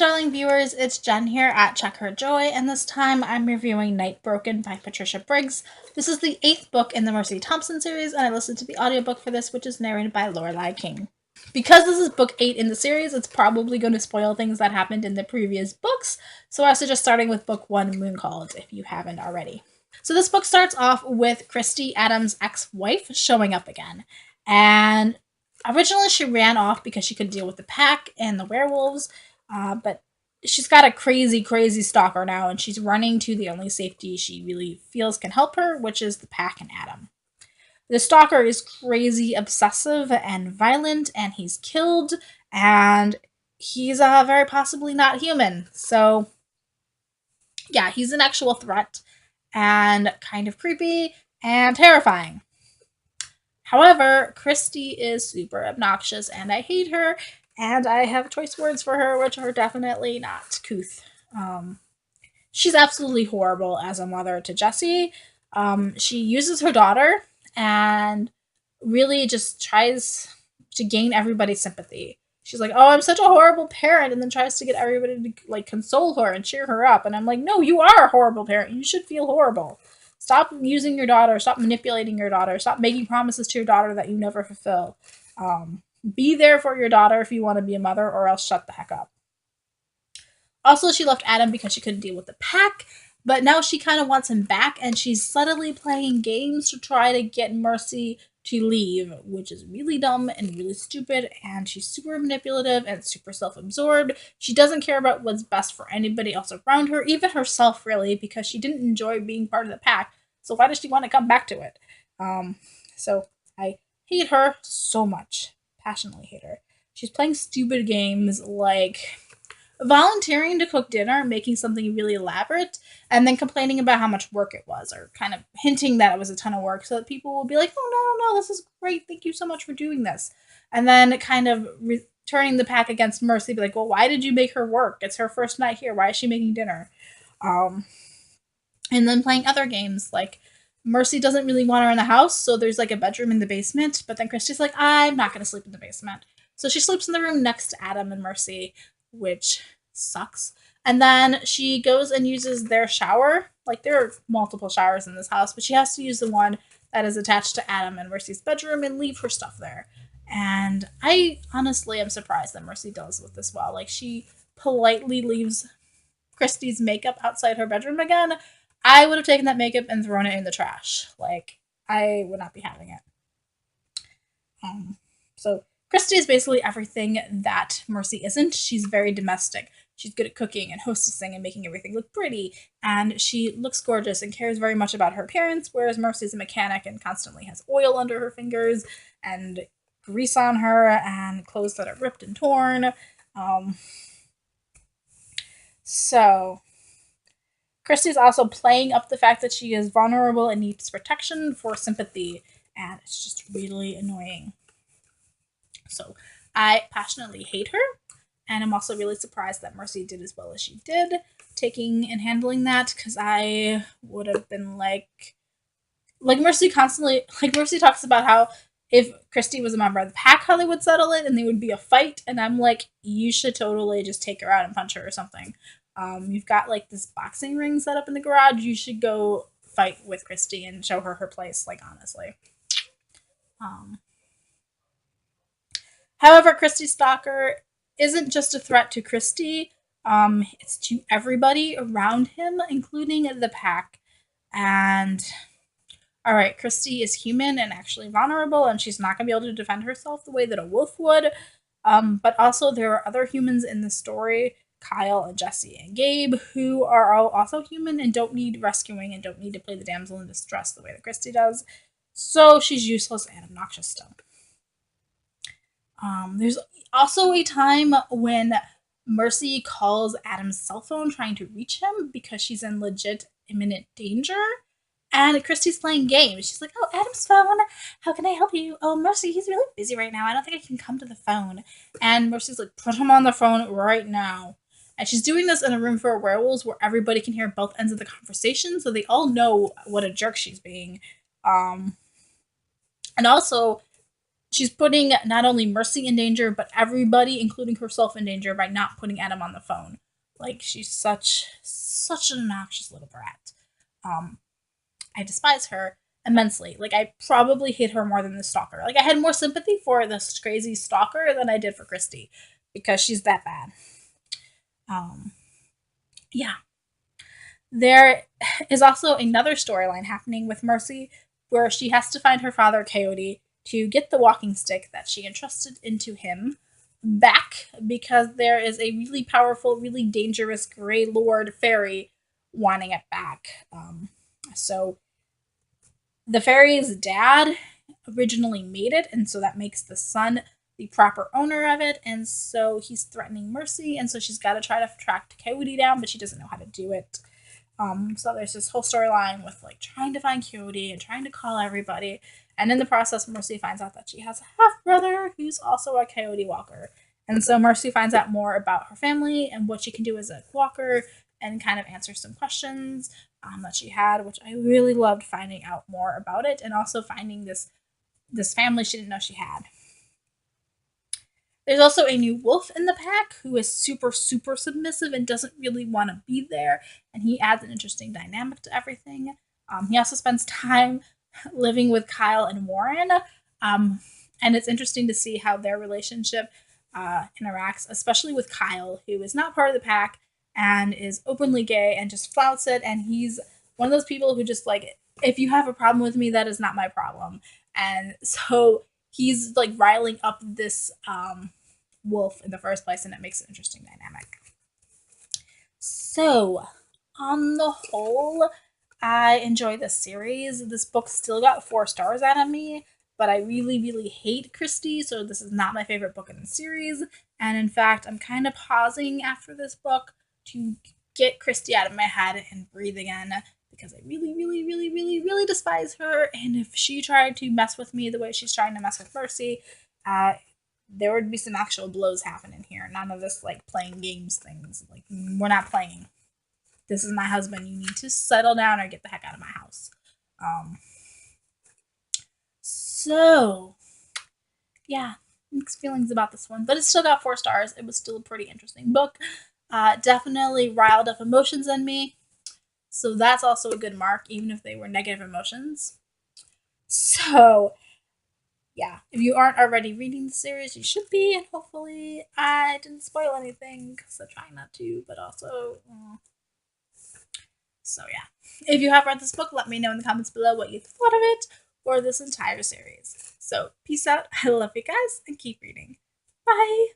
darling viewers, it's Jen here at Check Her Joy, and this time I'm reviewing Night Broken by Patricia Briggs. This is the 8th book in the Mercy Thompson series, and I listened to the audiobook for this, which is narrated by Lorelei King. Because this is book 8 in the series, it's probably going to spoil things that happened in the previous books, so I suggest starting with book 1, Moon Calls, if you haven't already. So this book starts off with Christy, Adam's ex-wife, showing up again, and originally she ran off because she could deal with the pack and the werewolves, but she's got a crazy, crazy stalker now, and she's running to the only safety she really feels can help her, which is the pack and Adam. The stalker is crazy, obsessive, and violent, and he's killed, and he's very possibly not human. So, yeah, he's an actual threat, and kind of creepy and terrifying. However, Christy is super obnoxious, and I hate her, and I have choice words for her, which are definitely not couth. She's absolutely horrible as a mother to Jesse. She uses her daughter and really just tries to gain everybody's sympathy. She's like, "Oh, I'm such a horrible parent," and then tries to get everybody to like console her and cheer her up. And I'm like, "No, you are a horrible parent. You should feel horrible. Stop using your daughter. Stop manipulating your daughter. Stop making promises to your daughter that you never fulfill. Be there for your daughter if you want to be a mother, or else shut the heck up." Also, she left Adam because she couldn't deal with the pack, but now she kind of wants him back, and she's subtly playing games to try to get Mercy to leave, which is really dumb and really stupid, and she's super manipulative and super self-absorbed. She doesn't care about what's best for anybody else around her, even herself, really, because she didn't enjoy being part of the pack, so why does she want to come back to it? So I hate her so much. Passionately hate her. She's playing stupid games like volunteering to cook dinner, making something really elaborate, and then complaining about how much work it was, or kind of hinting that it was a ton of work so that people will be like, "Oh, no, this is great. Thank you so much for doing this." And then kind of turning the pack against Mercy, be like, "Well, why did you make her work? It's her first night here. Why is she making dinner?" And then playing other games like Mercy doesn't really want her in the house, so there's like a bedroom in the basement, but then Christy's like, "I'm not going to sleep in the basement." So she sleeps in the room next to Adam and Mercy, which sucks. And then she goes and uses their shower. Like, there are multiple showers in this house, but she has to use the one that is attached to Adam and Mercy's bedroom and leave her stuff there. And I honestly am surprised that Mercy does with this well. Like, she politely leaves Christy's makeup outside her bedroom again. I would have taken that makeup and thrown it in the trash. Like, I would not be having it. So Christy is basically everything that Mercy isn't. She's very domestic. She's good at cooking and hostessing and making everything look pretty, and she looks gorgeous and cares very much about her appearance, whereas Mercy's a mechanic and constantly has oil under her fingers and grease on her and clothes that are ripped and torn. So Christy's also playing up the fact that she is vulnerable and needs protection for sympathy, and it's just really annoying. So I passionately hate her, and I'm also really surprised that Mercy did as well as she did, taking and handling that, because I would have been like Mercy constantly, like Mercy talks about how if Christy was a member of the pack, how they would settle it, and there would be a fight, and I'm like, you should totally just take her out and punch her or something. You've got like this boxing ring set up in the garage. You should go fight with Christy and show her her place, like, honestly. However, Christy Stalker isn't just a threat to Christy, it's to everybody around him, including the pack. And alright, Christy is human and actually vulnerable, and she's not going to be able to defend herself the way that a wolf would. But also, there are other humans in the story, Kyle and Jesse and Gabe, who are all also human and don't need rescuing and don't need to play the damsel in distress the way that Christy does. So she's useless and obnoxious still. There's also a time when Mercy calls Adam's cell phone trying to reach him because she's in legit imminent danger. And Christy's playing games. She's like, "Oh, Adam's phone. How can I help you? Oh, Mercy, he's really busy right now. I don't think I can come to the phone." And Mercy's like, "Put him on the phone right now." And she's doing this in a room full of werewolves where everybody can hear both ends of the conversation, so they all know what a jerk she's being. And also, she's putting not only Mercy in danger, but everybody, including herself, in danger by not putting Adam on the phone. Like, she's such an obnoxious little brat. Um, I despise her immensely. Like, I probably hate her more than the stalker. Like, I had more sympathy for this crazy stalker than I did for Christy because she's that bad. Um, yeah. There is also another storyline happening with Mercy where she has to find her father, Coyote, to get the walking stick that she entrusted into him back because there is a really powerful, really dangerous Grey Lord fairy wanting it back. So the fairy's dad originally made it, and so that makes the son the proper owner of it, and so he's threatening Mercy, and so she's got to try to track Coyote down, but she doesn't know how to do it. So there's this whole storyline with like trying to find Coyote and trying to call everybody, and in the process, Mercy finds out that she has a half brother who's also a coyote walker, and so Mercy finds out more about her family and what she can do as a walker, and kind of answers some questions that she had, which I really loved finding out more about it, and also finding this family she didn't know she had. There's also a new wolf in the pack who is super, super submissive and doesn't really want to be there, and he adds an interesting dynamic to everything. He also spends time living with Kyle and Warren, and it's interesting to see how their relationship interacts, especially with Kyle, who is not part of the pack and is openly gay and just flouts it, and he's one of those people who just like, if you have a problem with me, that is not my problem. And so he's like riling up this wolf in the first place, and it makes an interesting dynamic. So, on the whole, I enjoy this series. This book still got 4 stars out of me, but I really, really hate Christy, so this is not my favorite book in the series. And in fact, I'm kind of pausing after this book to get Christy out of my head and breathe again because I really, really, really, really, really despise her. And if she tried to mess with me the way she's trying to mess with Mercy, there would be some actual blows happening here. None of this like playing games things. Like, we're not playing. This is my husband. You need to settle down or get the heck out of my house. So yeah, mixed feelings about this one, but it still got 4 stars. It was still a pretty interesting book. Definitely riled up emotions in me. So that's also a good mark, even if they were negative emotions. So yeah, if you aren't already reading the series, you should be, and hopefully I didn't spoil anything because I'm trying not to, but also, so yeah. If you have read this book, let me know in the comments below what you thought of it or this entire series. So peace out, I love you guys, and keep reading. Bye!